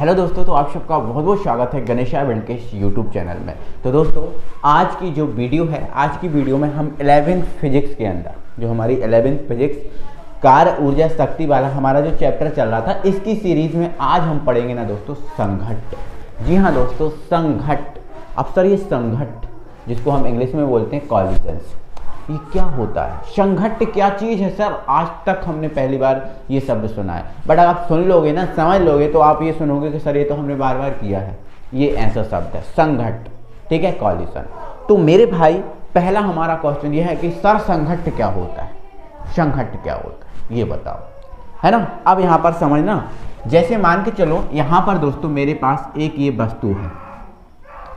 Hello दोस्तों, तो आप सबका बहुत बहुत स्वागत है गणेशा बिल्ड के यूट्यूब चैनल में। तो दोस्तों, आज की जो वीडियो है, आज की वीडियो में हम 11th फिजिक्स के अंदर जो हमारी 11th फिजिक्स कार्य ऊर्जा शक्ति वाला हमारा जो चैप्टर चल रहा था, इसकी सीरीज में आज हम पढ़ेंगे ना दोस्तों संघट्ट। जी हाँ दोस्तों, संघट्ट। अब सर ये संघट्ट जिसको हम इंग्लिश में बोलते हैं कॉलिजन्स, ये क्या होता है? संघट्ट क्या चीज़ है सर? आज तक हमने पहली बार ये शब्द सुना है, बट अगर आप सुन लोगे ना, समझ लोगे, तो आप ये सुनोगे कि सर ये तो हमने बार बार किया है। ये ऐसा शब्द है संघट्ट, ठीक है, कॉलिजन। तो मेरे भाई, पहला हमारा क्वेश्चन ये है कि सर संघट्ट क्या होता है? संघट्ट क्या होता है ये बताओ, है ना। अब यहाँ पर समझना, जैसे मान के चलो यहाँ पर दोस्तों मेरे पास एक ये वस्तु है,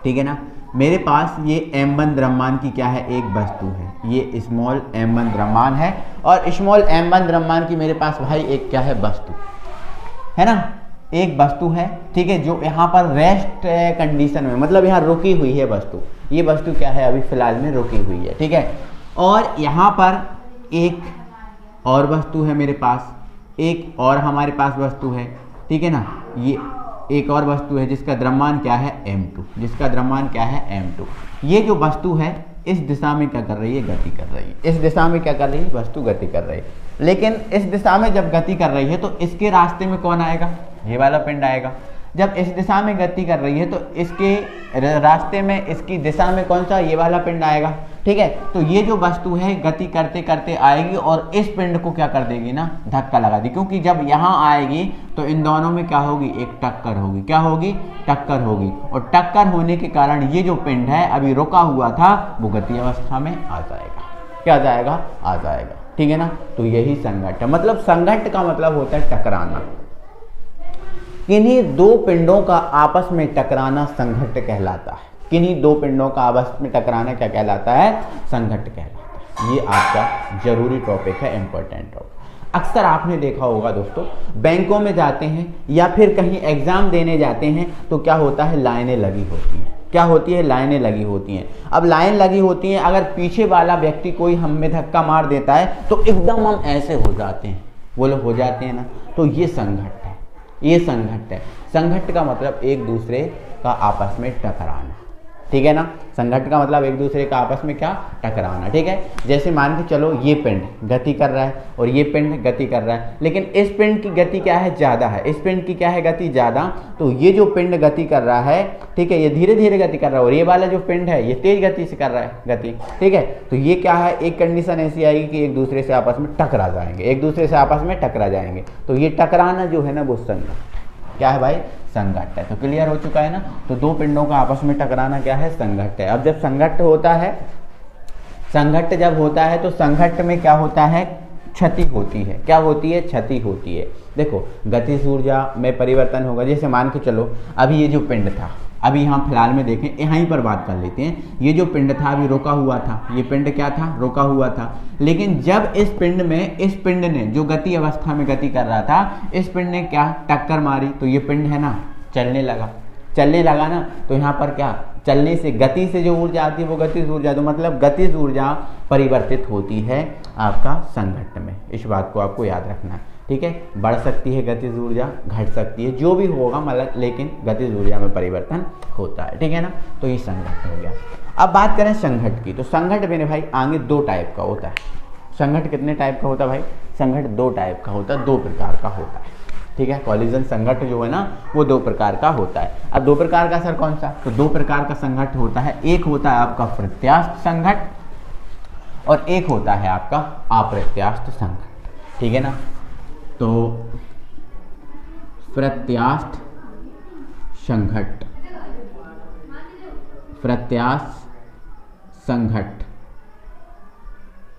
ठीक है ना। मेरे पास ये m1 द्रव्यमान की क्या है, एक वस्तु है, ये स्मॉल m1 द्रव्यमान है, और स्मॉल m1 द्रव्यमान की मेरे पास भाई एक क्या है, वस्तु है ना, एक वस्तु है, ठीक है, जो यहाँ पर रेस्ट कंडीशन में, मतलब यहाँ रुकी हुई है वस्तु। ये वस्तु क्या है, अभी फिलहाल में रुकी हुई है, ठीक है। और यहाँ पर एक और वस्तु है मेरे पास, एक और हमारे पास वस्तु है, ठीक है ना। ये एक और वस्तु है जिसका द्रव्यमान क्या है, m2, जिसका द्रव्यमान क्या है, m2। ये जो वस्तु है इस दिशा में क्या कर रही है, गति कर रही है। इस दिशा में क्या कर रही है, वस्तु गति कर रही है। लेकिन इस दिशा में जब गति कर रही है तो इसके रास्ते में कौन आएगा, ये वाला पिंड आएगा। जब इस दिशा में गति कर रही है तो इसके रास्ते में, इसकी दिशा में कौन सा, ये वाला पिंड आएगा, ठीक है। तो ये जो वस्तु है गति करते करते आएगी और इस पिंड को क्या कर देगी ना, धक्का लगा दी, क्योंकि जब यहाँ आएगी तो इन दोनों में क्या होगी, एक टक्कर होगी। क्या होगी, टक्कर होगी। और टक्कर होने के कारण ये जो पिंड है अभी रुका हुआ था वो गति अवस्था में आ जाएगा। क्या जाएगा, आ जाएगा, ठीक है ना। तो यही संघट्ट है। मतलब संघट्ट का मतलब होता है टकराना। किन्हीं दो पिंडों का आपस में टकराना संघट्ट कहलाता है। किन्हीं दो पिंडों का आपस में टकराना क्या कहलाता है, संघट्ट कहलाता है। ये आपका जरूरी टॉपिक है, इंपॉर्टेंट टॉपिक। अक्सर आपने देखा होगा दोस्तों, बैंकों में जाते हैं या फिर कहीं एग्जाम देने जाते हैं तो क्या होता है, लाइनें लगी होती हैं। क्या होती है, लाइनें लगी होती हैं। अब लाइन लगी होती हैं, अगर पीछे वाला व्यक्ति कोई हम में धक्का मार देता है तो एकदम हम ऐसे हो जाते हैं, वो लोग हो जाते हैं ना। तो ये संघट्ट है, ये संघट्ट है। संघट्ट का मतलब एक दूसरे का आपस में टकराना, ठीक है ना। संघट्ट का मतलब एक दूसरे का आपस में क्या, टकराना, ठीक है। जैसे मान के चलो ये पिंड गति कर रहा है और ये पिंड गति कर रहा है, लेकिन इस पिंड की गति क्या है, ज़्यादा है। इस पिंड की क्या है, गति ज़्यादा। तो ये जो पिंड गति कर रहा है, ठीक है, ये धीरे धीरे गति कर रहा है, और ये वाला जो पिंड है ये तेज गति से कर रहा है गति, ठीक है। तो ये क्या है, एक कंडीशन ऐसी आएगी कि एक दूसरे से आपस में टकरा जाएंगे, एक दूसरे से आपस में टकरा जाएंगे। तो ये टकराना जो है ना वो संघट्ट क्या है भाई, संघट्ट है। तो क्लियर हो चुका है ना। तो दो पिंडों का आपस में टकराना क्या है, संघट्ट है। अब जब संघट्ट होता है, संघट्ट जब होता है तो संघट्ट में क्या होता है, क्षति होती है। क्या होती है, क्षति होती है। देखो, गतिज ऊर्जा में परिवर्तन होगा। जैसे मान के चलो अभी ये जो पिंड था, अभी यहाँ फिलहाल में देखें, यहीं पर बात कर लेते हैं। ये जो पिंड था अभी रोका हुआ था, ये पिंड क्या था, रोका हुआ था। लेकिन जब इस पिंड में, इस पिंड ने जो गति अवस्था में गति कर रहा था, इस पिंड ने क्या टक्कर मारी, तो ये पिंड है ना चलने लगा, चलने लगा ना। तो यहाँ पर क्या, चलने से, गति से जो ऊर्जा आती है वो गतिज ऊर्जा, तो मतलब गतिज ऊर्जा परिवर्तित होती है आपका संघट्ट में। इस बात को आपको याद रखना है, ठीक है। बढ़ सकती है गतिज ऊर्जा, घट सकती है, जो भी होगा मतलब, लेकिन गतिज ऊर्जा में परिवर्तन होता है, ठीक है ना। तो ये संघट्ट हो गया। अब बात करें संघट्ट की, तो संघट्ट मेरे भाई आगे दो टाइप का होता है। संघट्ट कितने टाइप का होता है भाई, संघट्ट दो टाइप का होता है, दो प्रकार का होता है, ठीक है। कॉलिजन संघट्ट जो है ना वो दो प्रकार का होता है। अब दो प्रकार का सर कौन सा, तो दो प्रकार का संघट्ट होता है। एक होता है आपका प्रत्यास्थ संघट्ट और एक होता है आपका अप्रत्यास्थ संघट्ट, ठीक है ना। तो प्रत्यास्थ संघट्ट, प्रत्यास्थ संघट्ट,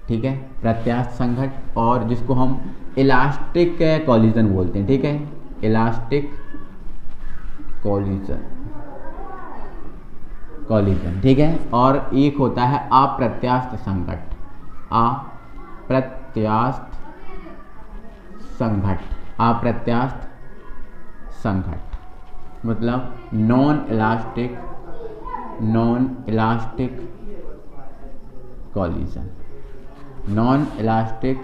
ठीक है, प्रत्यास्थ संघट्ट, और जिसको हम इलास्टिक कॉलिजन बोलते हैं, ठीक है, इलास्टिक कॉलिजन, कॉलिजन, ठीक है। और एक होता है अप्रत्यास्थ संघट्ट, अप्रत्यास्थ संघट्ट, अप्रत्यास्थ संघट्ट मतलब non elastic, non elastic collision, non elastic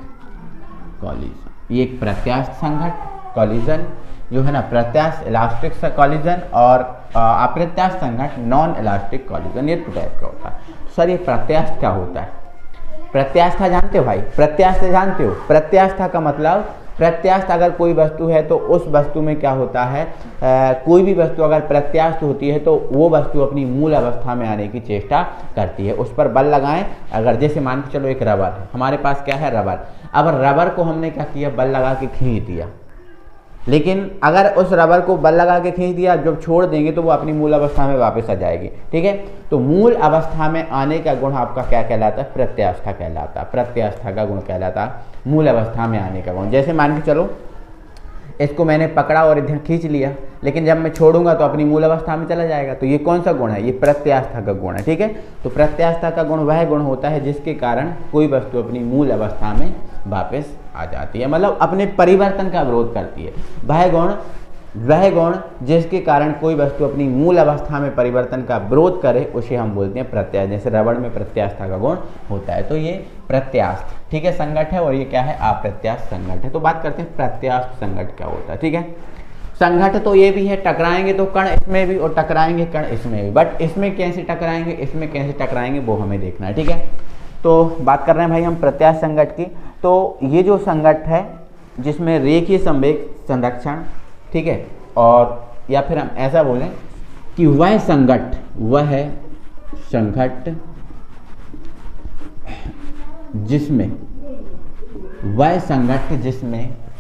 collision. ये एक प्रत्यास्थ संघट्ट कॉलिजन जो है ना प्रत्यास्थ इलास्टिक कॉलिजन, और अप्रत्यास्थ संघट्ट नॉन इलास्टिक कॉलिजन, ये 2 टाइप का होता है। सर ये प्रत्यास्थ क्या होता है? प्रत्यास्था जानते हो भाई? प्रत्यास्थ जानते हो? प्रत्यास्था का मतलब, प्रत्यास्थ अगर कोई वस्तु है तो उस वस्तु में क्या होता है, कोई भी वस्तु अगर प्रत्यास्थ होती है तो वो वस्तु अपनी मूल अवस्था में आने की चेष्टा करती है, उस पर बल लगाएं। अगर जैसे मान के चलो एक रबर है, हमारे पास क्या है रबर, अब रबर को हमने क्या किया, बल लगा के खींच दिया, लेकिन अगर उस रबर को बल लगा के खींच दिया, जब छोड़ देंगे तो वो अपनी मूल अवस्था में वापस आ जाएगी। ठीक है, तो मूल अवस्था में आने का गुण आपका क्या कहलाता है? प्रत्यास्था कहलाता है। प्रत्यास्था का गुण कहलाता है मूल अवस्था में आने का गुण। जैसे मान के चलो इसको मैंने पकड़ा और इधर खींच लिया, लेकिन जब मैं छोड़ूंगा तो अपनी मूल अवस्था में चला जाएगा, तो ये कौन सा गुण है? ये प्रत्यास्था का गुण है। ठीक है, तो प्रत्यास्था का गुण वह गुण होता है जिसके कारण कोई वस्तु अपनी मूल अवस्था में वापस आ जाती है, मतलब अपने परिवर्तन का विरोध करती है। वह गुण जिसके कारण कोई वस्तु अपनी मूल अवस्था में परिवर्तन का विरोध करे उसे हम बोलते हैं प्रत्यास्थ। जैसे रबड़ में प्रत्यास्था का गुण होता है, तो ये प्रत्यास्थ, ठीक है, संघट्ट है, और ये क्या है? अप्रत्यास्थ संघट्ट है। तो बात करते हैं प्रत्यास्थ संघट्ट क्या होता है। ठीक है, संघट्ट तो ये भी है, टकराएंगे तो कण इसमें भी और टकराएंगे कण इसमें भी, बट इसमें कैसे टकराएंगे, इसमें कैसे टकराएंगे वो हमें देखना है। ठीक है, तो बात कर रहे हैं भाई हम प्रत्यास्थ संघट्ट की। तो ये जो संघट्ट है जिसमें रेखीय संवेग संरक्षण, ठीक है, और या फिर हम ऐसा बोलें कि वह संघट्ट जिसमें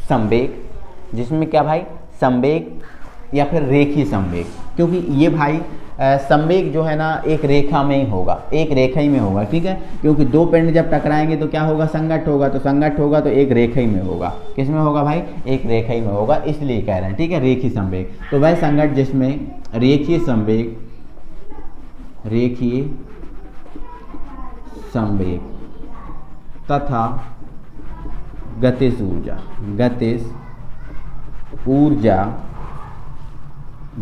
संवेग, जिसमें क्या भाई? संवेग या फिर रेखीय संवेग, क्योंकि ये भाई संवेग जो है ना एक रेखा में ही होगा, एक रेखा ही में होगा। ठीक है, क्योंकि दो पिंड जब टकराएंगे तो क्या होगा? संघट्ट होगा, तो संघट्ट होगा तो एक रेखा ही में होगा। किस में होगा भाई? एक रेखा ही में होगा, इसलिए कह रहे हैं। ठीक है, रेखीय संवेग, तो वह संघट्ट जिसमें रेखीय संवेग तथा गतिज ऊर्जा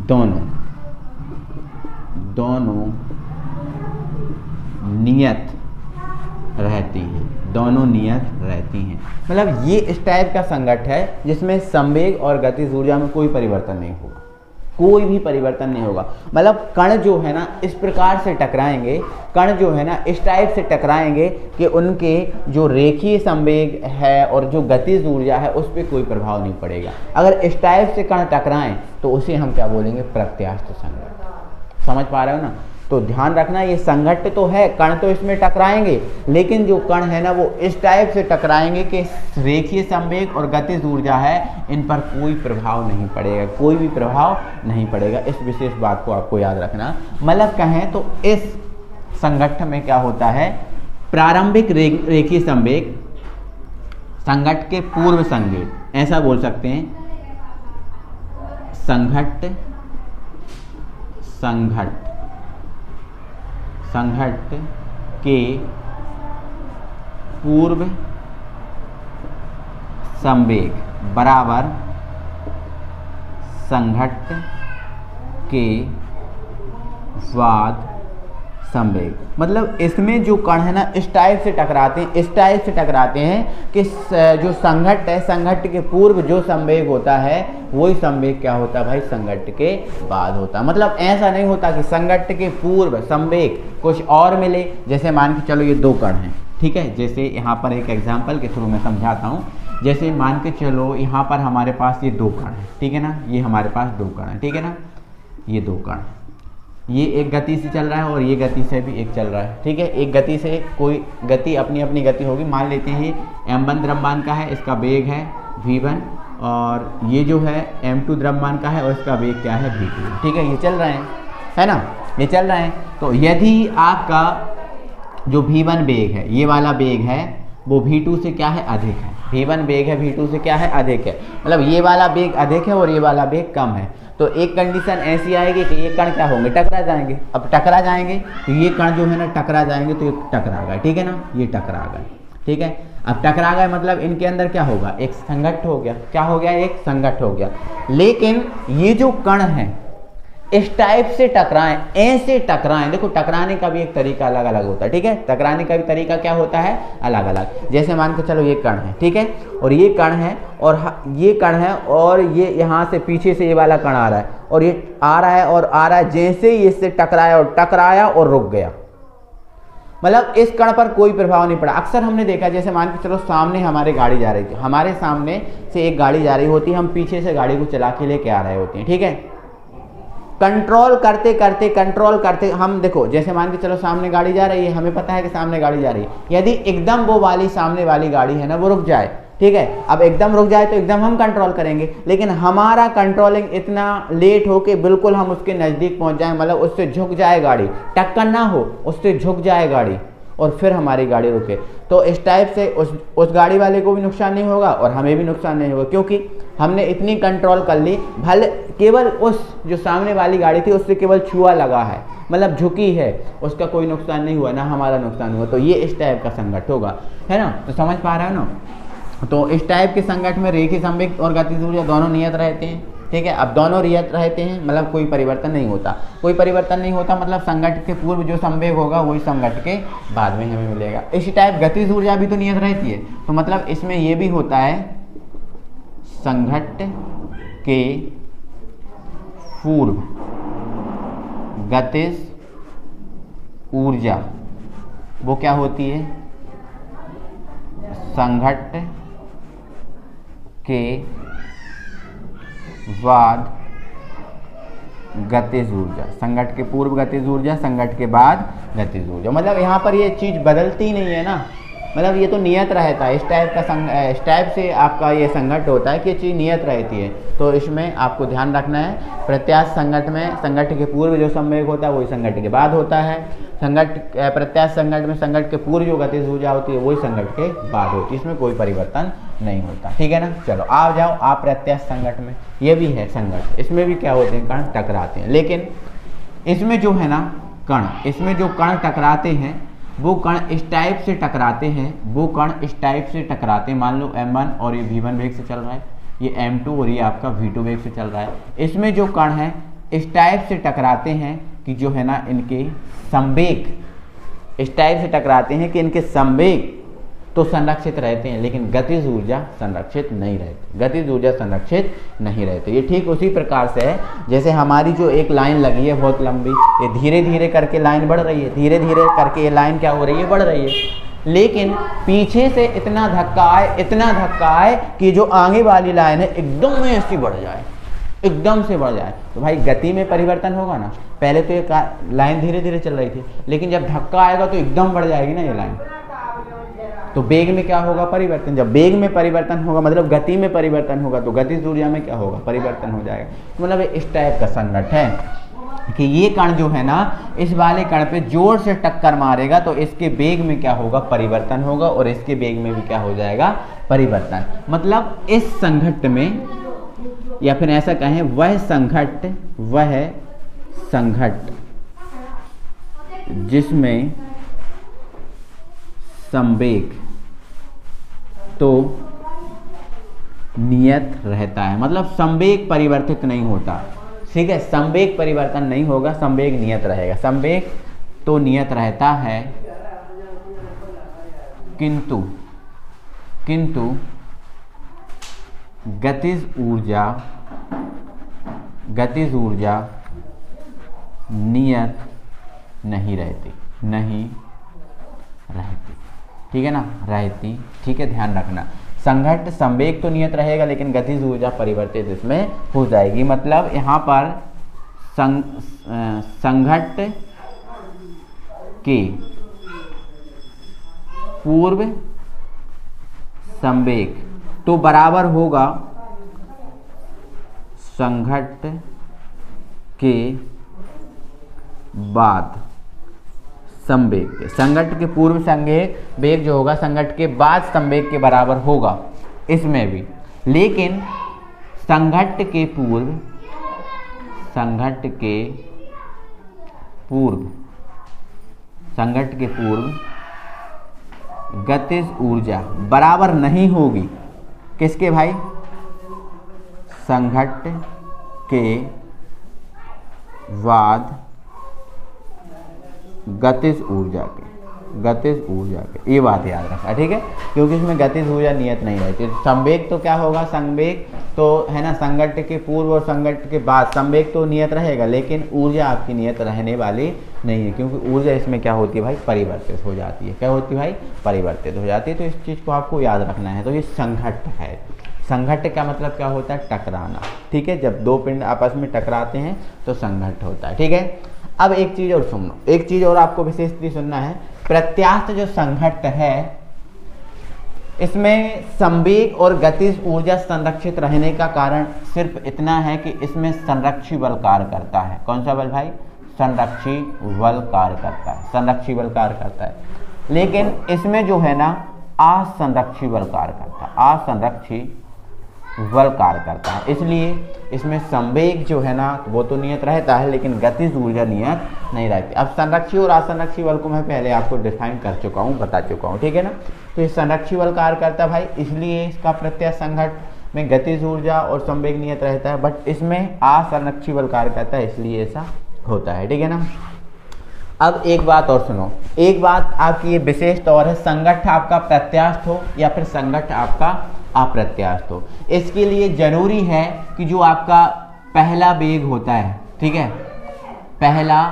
दोनों नियत रहती हैं। मतलब ये इस टाइप का संघट्ट है जिसमें संवेग और गतिज ऊर्जा में कोई परिवर्तन नहीं होगा, कोई भी परिवर्तन नहीं होगा। मतलब कण जो है ना इस प्रकार से टकराएंगे, कण जो है ना इस टाइप से टकराएंगे कि उनके जो रेखीय संवेग है और जो गतिज ऊर्जा है उस पर कोई प्रभाव नहीं पड़ेगा। अगर इस टाइप से कण टकराएं तो उसे हम क्या बोलेंगे? प्रत्यास्थ संघट्ट। समझ पा रहे हो ना? तो ध्यान रखना, ये संघट्ट तो है, कण तो इसमें टकराएंगे, लेकिन जो कण है ना वो इस टाइप से टकराएंगे कि रेखीय संवेग और गतिज ऊर्जा है इन पर कोई प्रभाव नहीं पड़ेगा, कोई भी प्रभाव नहीं पड़ेगा। इस विशेष बात को आपको याद रखना। मतलब कहें तो इस संघट्ट में क्या होता है? प्रारंभिक रेखीय संवेग संघट्ट के पूर्व संकेत, ऐसा बोल सकते हैं। संघट्ट के पूर्व संवेग बराबर संघट्ट के बाद संवेग। मतलब इसमें जो कण है ना इस टाइप से टकराते हैं कि जो संघट्ट है, संघट्ट के पूर्व जो संवेग होता है वही संवेग क्या होता है भाई? संघट्ट के बाद होता है। मतलब ऐसा नहीं होता कि संघट्ट के पूर्व संवेग कुछ और मिले। जैसे मान के चलो ये दो कण हैं, ठीक है, जैसे यहाँ पर एक एग्जाम्पल के थ्रू मैं समझाता हूँ। जैसे मान के चलो यहाँ पर हमारे पास ये दो कण है, ठीक है ना, ये हमारे पास दो कण है, ठीक है ना, ये दो कण, ये एक गति से चल रहा है और ये गति से भी एक चल रहा है, ठीक है। एक गति से कोई गति अपनी अपनी गति होगी। मान लेते हैं m1 द्रव्यमान का है, इसका वेग है v1, और ये जो है m2 द्रव्यमान का है और इसका वेग क्या है v2, ठीक है। ये चल रहे हैं, है ना, ये चल रहे हैं। तो यदि आपका जो v1 वेग है, ये वाला वेग है, वो v2 से क्या है? अधिक है। v1 वेग है, v2 से क्या है? अधिक है। मतलब ये वाला वेग अधिक है और ये वाला वेग कम है। तो एक कंडीशन ऐसी आएगी कि ये कण क्या होंगे? टकरा जाएंगे। अब टकरा जाएंगे तो ये कण जो है ना टकरा जाएंगे, तो ये टकरा गए, ठीक है ना, ये टकरा गए, ठीक है। अब टकरा गए मतलब इनके अंदर क्या होगा? एक संघट्ट हो गया। क्या हो गया? एक संघट्ट हो गया। लेकिन ये जो कण है, इस टाइप से टकराएं, ऐसे टकराएं। देखो टकराने का भी एक तरीका अलग अलग होता है, ठीक है। टकराने का भी तरीका क्या होता है, अलग अलग। जैसे मान के चलो ये कण है, ठीक है, और ये कण है, और ये कण है, और ये यहाँ से पीछे से ये वाला कण आ रहा है, और ये आ रहा है और आ रहा है। जैसे ही इससे टकराया और रुक गया, मतलब इस कण पर कोई प्रभाव नहीं पड़ा। अक्सर हमने देखा, जैसे मान के चलो सामने हमारी गाड़ी जा रही थी, हमारे सामने से एक गाड़ी जा रही होती है, हम पीछे से गाड़ी को चला के लेके आ रहे होते हैं, ठीक है। कंट्रोल करते हम देखो, जैसे मान के चलो सामने गाड़ी जा रही है, हमें पता है कि सामने गाड़ी जा रही है। यदि एकदम वो वाली सामने वाली गाड़ी है ना, वो रुक जाए, ठीक है, अब एकदम रुक जाए तो एकदम हम कंट्रोल करेंगे, लेकिन हमारा कंट्रोलिंग इतना लेट हो कि बिल्कुल हम उसके नज़दीक पहुंच जाए, मतलब उससे झुक जाए गाड़ी, टक्कर ना हो, उससे झुक जाए गाड़ी, और फिर हमारी गाड़ी रुके, तो इस टाइप से उस गाड़ी वाले को भी नुकसान नहीं होगा और हमें भी नुकसान नहीं होगा, क्योंकि हमने इतनी कंट्रोल कर ली। भले केवल उस जो सामने वाली गाड़ी थी उससे केवल छुआ लगा है, मतलब झुकी है, उसका कोई नुकसान नहीं हुआ, ना हमारा नुकसान हुआ। तो ये इस टाइप का संघट्ट होगा, है ना। तो समझ पा रहे हो ना। तो इस टाइप के संघट्ट में रेखीय संवेग और गतिज ऊर्जा दोनों नियत रहते हैं, ठीक है। अब दोनों नियत रहते हैं, मतलब कोई परिवर्तन नहीं होता, कोई परिवर्तन नहीं होता, मतलब संघट्ट के पूर्व जो संवेग होगा वही संघट्ट के बाद में हमें मिलेगा। इसी टाइप गतिज ऊर्जा भी तो नियत रहती है, तो मतलब इसमें ये भी होता है संघट्ट के पूर्व गतिज ऊर्जा वो क्या होती है, संघट्ट के बाद गतिज ऊर्जा, संघट्ट के पूर्व गतिज ऊर्जा, संघट्ट के बाद गतिज ऊर्जा। मतलब यहाँ पर ये चीज़ बदलती नहीं है ना, मतलब ये तो नियत रहता है। इस टाइप से आपका ये संघट्ट होता है कि ये चीज़ नियत रहती है। तो इसमें आपको ध्यान रखना है, प्रत्यास्थ संघट्ट में संघट्ट के पूर्व जो संवेग होता है वही संघट्ट के बाद होता है। प्रत्यास्थ संघट्ट में संघट्ट के पूर्व जो गतिज ऊर्जा होती है वही संघट्ट के बाद होती है, इसमें कोई परिवर्तन नहीं होता, ठीक है ना। चलो आ जाओ आप प्रत्यास्थ संघट्ट में, ये भी है संघट्ट, इसमें भी क्या होते हैं, कण टकराते हैं, लेकिन इसमें जो है ना कण, इसमें जो कण टकराते हैं वो कण इस टाइप से टकराते हैं, वो कण इस टाइप से टकराते हैं। मान लो m1 और ये v1 वेग से चल रहा है, ये m2 और ये आपका v2 वेग से चल रहा है। इसमें जो कण है इस टाइप से टकराते हैं कि जो है ना इनके संवेग इस टाइप से टकराते हैं कि इनके संवेग तो संरक्षित रहते हैं, लेकिन गतिज ऊर्जा संरक्षित नहीं रहती, गतिज ऊर्जा संरक्षित नहीं रहती। ये ठीक उसी प्रकार से है जैसे हमारी जो एक लाइन लगी है बहुत लंबी, ये धीरे धीरे करके लाइन बढ़ रही है, धीरे धीरे करके ये लाइन क्या हो रही है, बढ़ रही है, लेकिन पीछे से इतना धक्का आए कि जो आगे वाली लाइन है एकदम में ऐसी बढ़ जाए, एकदम से बढ़ जाए। तो भाई गति में परिवर्तन होगा ना। पहले तो ये लाइन धीरे धीरे चल रही थी, लेकिन जब धक्का आएगा तो एकदम बढ़ जाएगी ना ये लाइन। तो वेग में क्या होगा, परिवर्तन। जब वेग में परिवर्तन होगा मतलब गति में परिवर्तन होगा, तो गतिज ऊर्जा में क्या होगा, परिवर्तन हो जाएगा। मतलब इस टाइप का संघट्ट है कि ये कण जो है ना इस वाले कण पे जोर से टक्कर मारेगा तो इसके वेग में क्या होगा, परिवर्तन होगा, और इसके वेग में भी क्या हो जाएगा, परिवर्तन। मतलब इस संघट्ट में, या फिर ऐसा कहें वह संघट्ट जिसमें संवेग तो नियत रहता है, मतलब संवेग परिवर्तित नहीं होता, ठीक है। संवेग परिवर्तन नहीं होगा, संवेग नियत रहेगा। संवेग तो नियत रहता है, किंतु गतिज ऊर्जा नियत नहीं रहती, ठीक है ना, रहती, ठीक है, ध्यान रखना। संघट्ट संवेग तो नियत रहेगा लेकिन गतिज ऊर्जा परिवर्तित इसमें हो जाएगी। मतलब यहाँ पर संघट्ट के पूर्व संवेग तो बराबर होगा संघट्ट के बाद संवेग। संघट्ट के पूर्व संवेग वेग जो होगा संघट्ट के बाद संवेग के बराबर होगा इसमें भी, लेकिन संघट्ट के पूर्व गतिज ऊर्जा बराबर नहीं होगी किसके भाई, संघट्ट के वाद गतिज ऊर्जा के, ये बात याद रखना, ठीक है, क्योंकि इसमें गतिज ऊर्जा नियत नहीं रहती। संवेग तो क्या होगा, संवेग तो है ना संघट्ट के पूर्व और संघट्ट के बाद संवेग तो नियत रहेगा, लेकिन ऊर्जा आपकी नियत रहने वाली नहीं है, क्योंकि ऊर्जा इसमें क्या होती है भाई, परिवर्तित हो जाती है। क्या होती है भाई, परिवर्तित हो जाती है। तो इस चीज़ को आपको याद रखना है। तो ये संघट्ट है। संघट्ट का मतलब क्या होता है, टकराना, ठीक है। जब दो पिंड आपस में टकराते हैं तो संघट्ट होता है, ठीक है। अब एक चीज़ और सुन लो, एक चीज़ और आपको विशेषतः सुनना है। प्रत्यास्थ जो संघट्ट है इसमें संवेग और गतिज ऊर्जा संरक्षित रहने का कारण सिर्फ इतना है कि इसमें संरक्षी बल कार्य करता है। कौन सा बल भाई, संरक्षी बल कार्य करता है, संरक्षी बल कार्य करता है। लेकिन इसमें जो है ना असंरक्षी बल कार्य करता है, असंरक्षी बल कार्य करता है। इसलिए इसमें संवेग जो है ना वो तो नियत रहता है, लेकिन गतिज ऊर्जा नियत नहीं रहती। अब संरक्षी और असंरक्षी बल को मैं पहले आपको डिफाइन कर चुका हूँ, बता चुका हूँ, ठीक है ना। तो ये संरक्षी बल कार्य करता है भाई, इसलिए इसका प्रत्यय संघट्ट में गतिज ऊर्जा और संवेग नियत रहता है, बट इसमें असंरक्षी बल कार्य करता है, इसलिए ऐसा होता है, ठीक है ना। अब एक बात और सुनो, एक बात आपकी ये विशेष तौर है, संघट्ट आपका प्रत्यास्थ हो या फिर संघट्ट आपका अप्रत्यास्थ हो। इसके लिए जरूरी है कि जो आपका पहला वेग होता है, ठीक है, पहला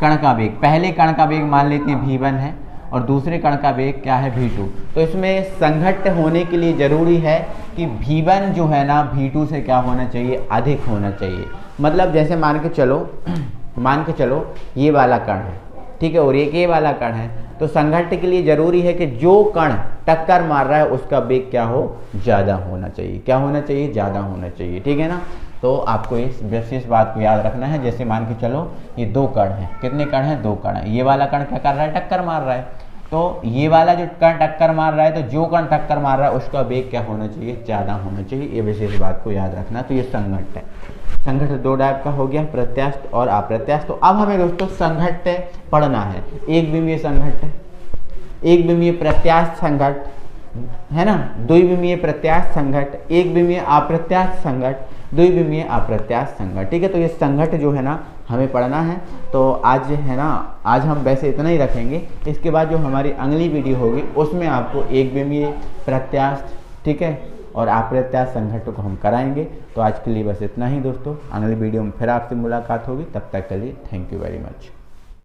कण का वेग, पहले कण का वेग मान लेते हैं v1 है और दूसरे कण का वेग क्या है, v2। तो इसमें संघट्ट होने के लिए जरूरी है कि v1 जो है ना v2 से क्या होना चाहिए, अधिक होना चाहिए। मतलब जैसे मान के चलो ये वाला कण है, ठीक है, और ये वाला कण है, तो संघट्ट के लिए जरूरी है कि जो कण टक्कर मार रहा है उसका वेग क्या हो, ज़्यादा होना चाहिए। क्या होना चाहिए, ज़्यादा होना चाहिए, ठीक है ना। तो आपको इस विशेष बात को याद रखना है। जैसे मान के चलो ये दो कण हैं, कितने कण हैं, दो कण हैं। ये वाला कण क्या कर रहा है, टक्कर मार रहा है, तो ये वाला जो कण टक्कर मार रहा है, तो जो कण टक्कर मार रहा है उसका वेग क्या होना चाहिए, ज़्यादा होना चाहिए। ये विशेष बात को याद रखना। तो ये संघट्ट है। संघट्ट दो टाइप का हो गया, प्रत्यास्थ और अप्रत्यास्थ। तो अब हमें दोस्तों संघट्ट पढ़ना है। एक विमीय संघट्ट, एक विमीय प्रत्यास्थ संघट्ट है ना, द्विविमीय प्रत्यास्थ संघट्ट, एक विमीय अप्रत्यास्थ संघट्ट, द्विविमीय अप्रत्यास्थ संघट्ट, ठीक है। तो ये संघट्ट जो है ना हमें पढ़ना है। तो आज है ना, आज हम वैसे इतना ही रखेंगे। इसके बाद जो हमारी अगली वीडियो होगी उसमें आपको एक विमीय प्रत्यास्थ, ठीक है, और अप्रत्यास्थ संघट्ट को हम कराएंगे। तो आज के लिए बस इतना ही दोस्तों। अगली वीडियो में फिर आपसे मुलाकात होगी, तब तक के लिए थैंक यू वेरी मच।